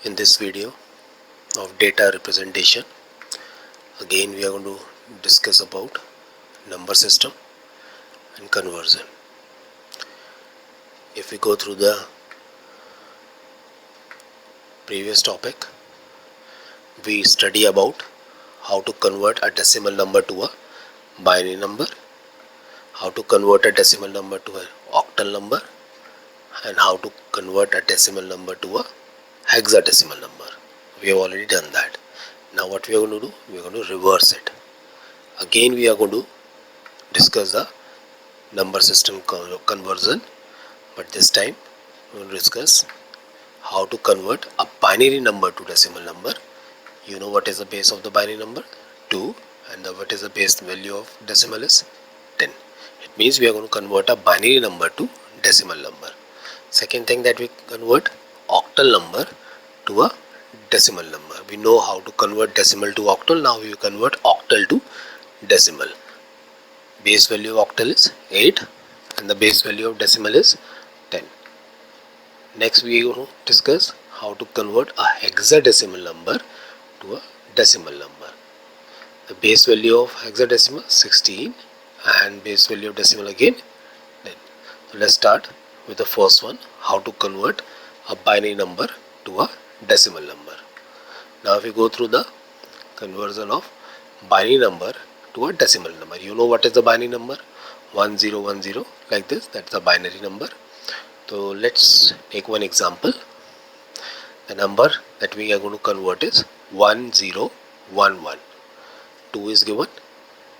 In this video of data representation, again we are going to discuss about number system and conversion. If we go through the previous topic, we study about how to convert a decimal number to a binary number, how to convert a decimal number to an octal number, and how to convert a decimal number to a hexadecimal number. We have already done that. Now what we are going to do, we are going to reverse it. Again we are going to discuss the number system conversion, but this time we will discuss how to convert a binary number to decimal number. You know what is the base of the binary number? 2, and what is the base value of decimal is 10. It means we are going to convert a binary number to decimal number. Second thing that we convert octal number to a decimal number. We know how to convert decimal to octal. Now we convert octal to decimal. Base value of octal is 8 and the base value of decimal is 10. Next we are going to discuss how to convert a hexadecimal number to a decimal number. The base value of hexadecimal 16 and base value of decimal again 10. So let's start with the first one, how to convert a binary number to a decimal number. Now if we go through the conversion of binary number to a decimal number, you know what is the binary number? 1010, like this, that's the binary number. So let's take one example. The number that we are going to convert is 1011. 2 is given.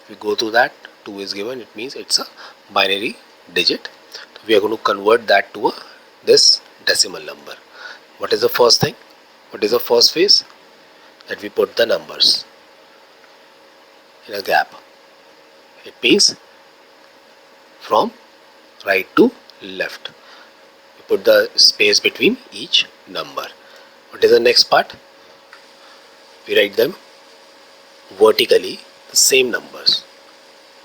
If we go through that, 2 is given, it means it's a binary digit. So we are going to convert that to this decimal number. What is the first thing? What is the first phase? That we put the numbers in a gap. It means from right to left. We put the space between each number. What is the next part? We write them vertically, the same numbers.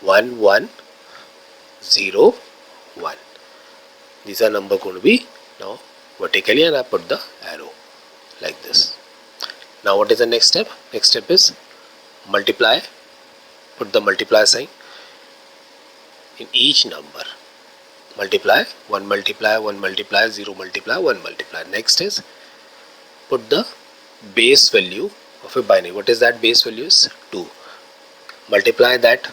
1 1 0 1. These are number going to be now vertically, and I put the arrow like this. Now what is the next step? Next step is multiply. Put the multiply sign in each number. Multiply, 1 multiply, 1 multiply, 0 multiply, 1 multiply. Next is put the base value of a binary. What is that base value? Is 2. Multiply that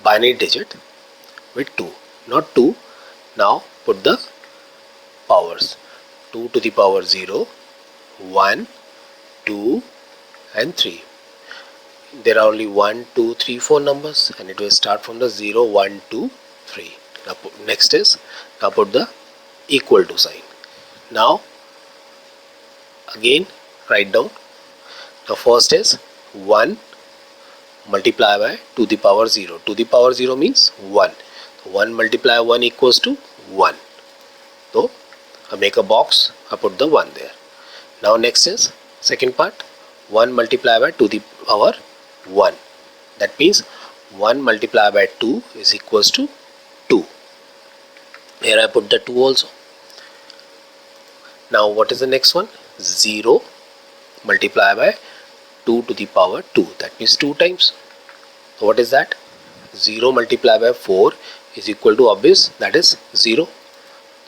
binary digit with 2. Not 2. Now put the powers. 2 to the power 0, 1, 2 and 3. There are only 1, 2, 3, 4 numbers, and it will start from the 0, 1, 2, 3. Now next is, now put the equal to sign. Now again write down. The first is 1 multiply by 2 to the power 0. 2 to the power 0 means 1. So 1 multiply 1 equals to 1. So I make a box, I put the 1 there. Now next is second part, 1 multiply by 2 to the power 1. That means 1 multiply by 2 is equals to 2. Here I put the 2 also. Now what is the next one? 0 multiply by 2 to the power 2. That means 2 times. So what is that? 0 multiply by 4 is equal to obvious, that is 0.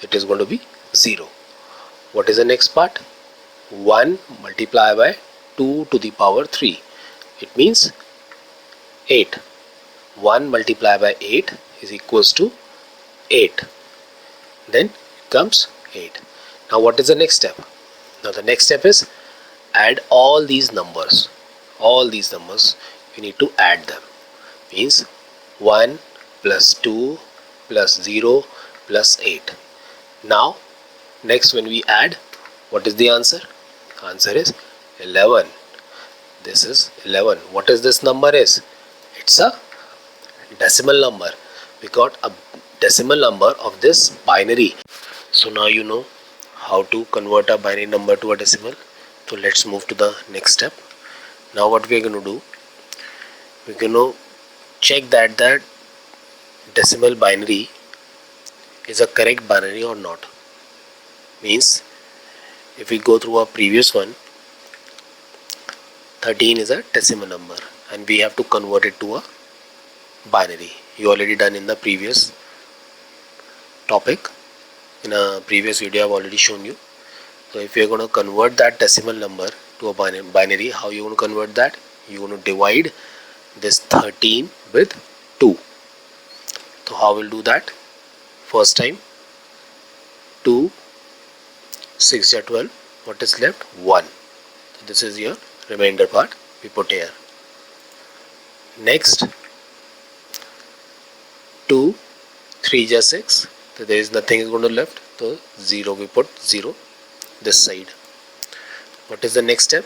It is going to be 0. What is the next part? 1 multiply by 2 to the power 3. It means 8. 1 multiply by 8 is equals to 8. Then it comes 8. Now what is the next step? Now the next step is add all these numbers. All these numbers you need to add them. Means 1 plus 2 plus 0 plus 8. Now next when we add, what is the answer? Answer is 11. This is 11. What is this number is? It's a decimal number. We got a decimal number of this binary. So now you know how to convert a binary number to a decimal. So let's move to the next step. Now what we are going to do, we're going to check that the decimal binary is a correct binary or not. Means if we go through our previous one, 13 is a decimal number and we have to convert it to a binary. You already done in the previous topic. In a previous video I've already shown you. So if you're going to convert that decimal number to a binary, how you going to convert that? You're going to divide this 13 with 2. So how we'll do that? First time, 2, 6 are 12. What is left? 1. So this is your remainder part we put here. Next, 2, 3 are 6. So there is nothing is going to left. So 0, we put 0 this side. What is the next step?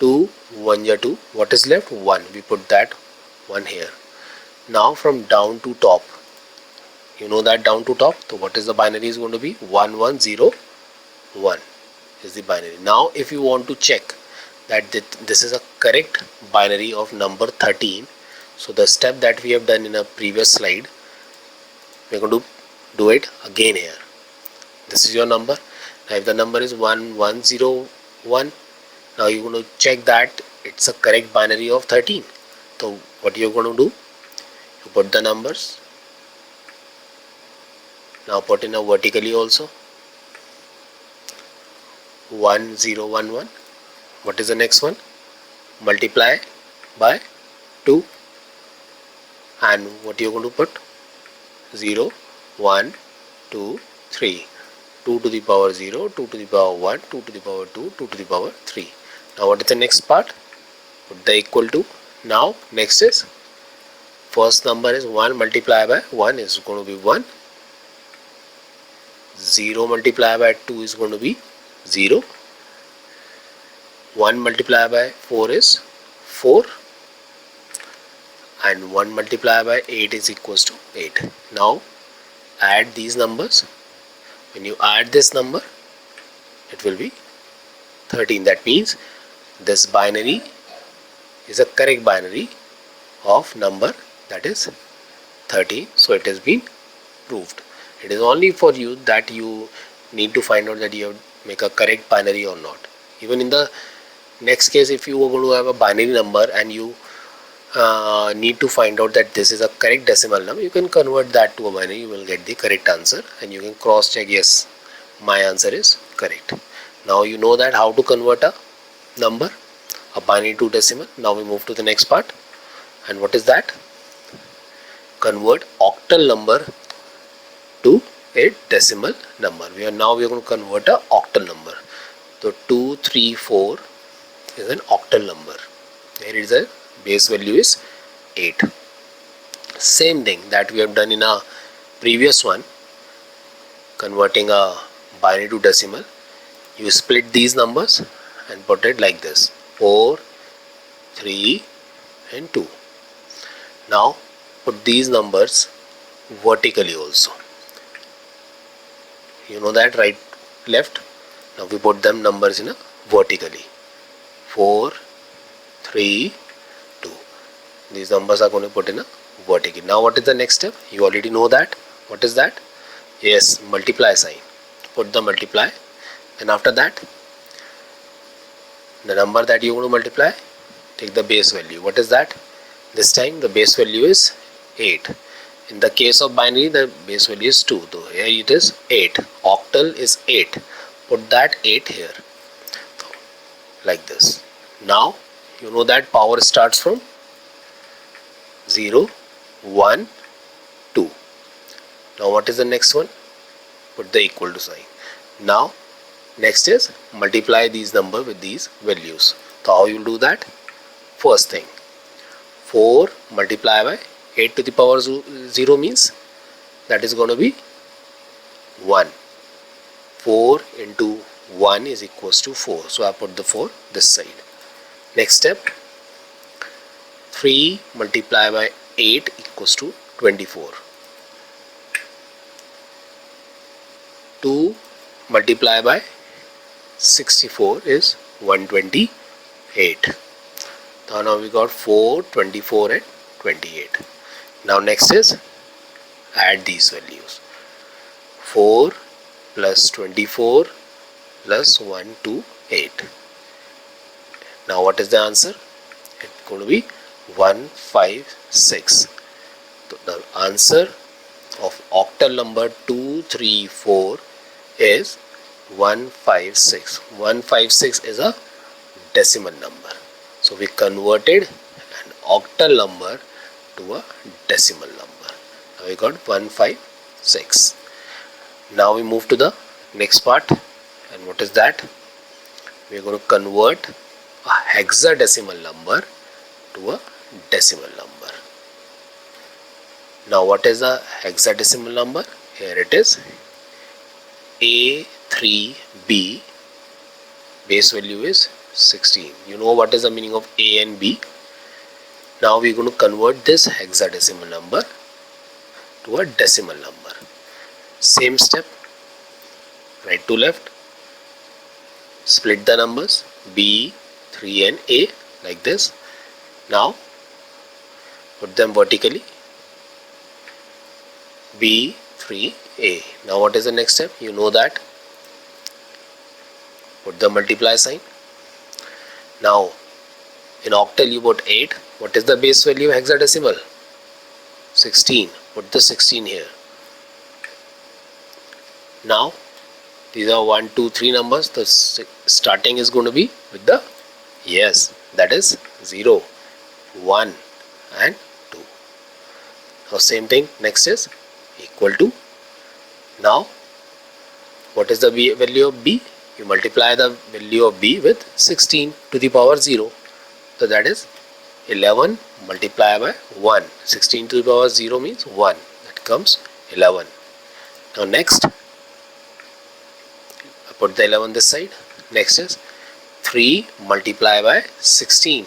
2, 1 are 2. What is left? 1. We put that 1 here. Now from down to top, you know that down to top. So what is the binary is going to be? 1, 1, 0, 1 is the binary. Now if you want to check that this is a correct binary of number 13, so the step that we have done in a previous slide, we're going to do it again here. This is your number. Now if the number is 1, 1, 0, 1, now you're going to check that it's a correct binary of 13. So what you're going to do? You put the numbers. Now put in a vertically also. 1, 0, 1, 1. What is the next one? Multiply by 2. And what you're going to put? 0, 1, 2, 3. 2 to the power 0, 2 to the power 1, 2 to the power 2, 2 to the power 3. Now what is the next part? Put the equal to. Now next is, first number is 1 multiplied by 1 is going to be 1. 0 multiplied by 2 is going to be 0. 1 multiplied by 4 is 4. And 1 multiplied by 8 is equals to 8. Now add these numbers. When you add this number, it will be 13. That means this binary is a correct binary of number, that is 13. So it has been proved. It is only for you that you need to find out that you have make a correct binary or not. Even in the next case, if you are going to have a binary number and you need to find out that this is a correct decimal number, you can convert that to a binary. You will get the correct answer and you can cross check, yes, my answer is correct. Now you know that how to convert a number, a binary to decimal. Now we move to the next part. And what is that? Convert octal number to a decimal number. We are going to convert a octal number. So 2, 3, 4 is an octal number. Here is a base value is 8. Same thing that we have done in a previous one, converting a binary to decimal. You split these numbers and put it like this: 4, 3 and 2. Now put these numbers vertically also. You know that, right, left. Now we put them numbers in a vertically. 4, 3, 2. These numbers are going to put in a vertical. Now what is the next step? You already know that. What is that? Yes, multiply sign. Put the multiply. And after that, the number that you want to multiply, take the base value. What is that? This time the base value is 8. In the case of binary, the base value is 2. So here it is 8. Octal is 8. Put that 8 here. Like this. Now you know that power starts from 0, 1, 2. Now what is the next one? Put the equal to sign. Now next is multiply these numbers with these values. So how you will do that? First thing, 4 multiply by 8 to the power 0 means that is going to be 1. 4 into 1 is equals to 4. So I put the 4 this side. Next step, 3 multiply by 8 equals to 24. 2 multiply by 64 is 128. So now we got 4, 24 and 28. Now next is add these values. 4 plus 24 plus 128. Now what is the answer? It's going to be 156. So the answer of octal number 234 is 156. 156 is a decimal number. So we converted an octal number to a decimal number. Now we got 156. Now we move to the next part, and what is that? We are going to convert a hexadecimal number to a decimal number. Now what is the hexadecimal number? Here it is, A3B, base value is 16. You know what is the meaning of A and B. Now we are going to convert this hexadecimal number to a decimal number. Same step, right to left, split the numbers B, 3 and A like this. Now put them vertically, B, 3, A. Now what is the next step? You know that. Put the multiply sign. Now in octal you put 8. What is the base value of hexadecimal? 16. Put the 16 here. Now these are 1, 2, 3 numbers. The starting is going to be with the, yes, that is 0, 1 and 2. Now same thing, next is equal to. Now what is the value of B? You multiply the value of B with 16 to the power 0. So that is 11 multiplied by 1. 16 to the power 0 means 1. That comes 11. Now next, put the 11 this side. Next is 3 multiplied by 16.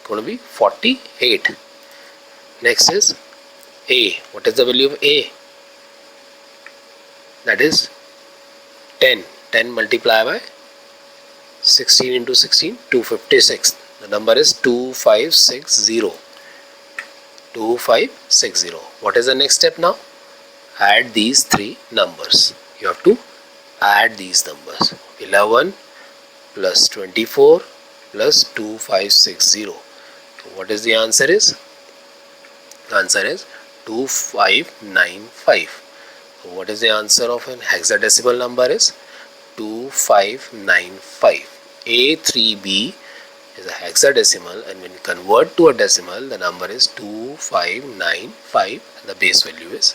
Going to be 48. Next is A. What is the value of A? That is 10. 10 multiplied by 16 into 16, 256. The number is 2560. 2560. What is the next step now? Add these three numbers. You have to add these numbers. 11 plus 24 plus 2560. So what is the answer is? The answer is 2595. So what is the answer of an hexadecimal number is 2595. A3B is a hexadecimal, and when you convert to a decimal, the number is 2595 and the base value is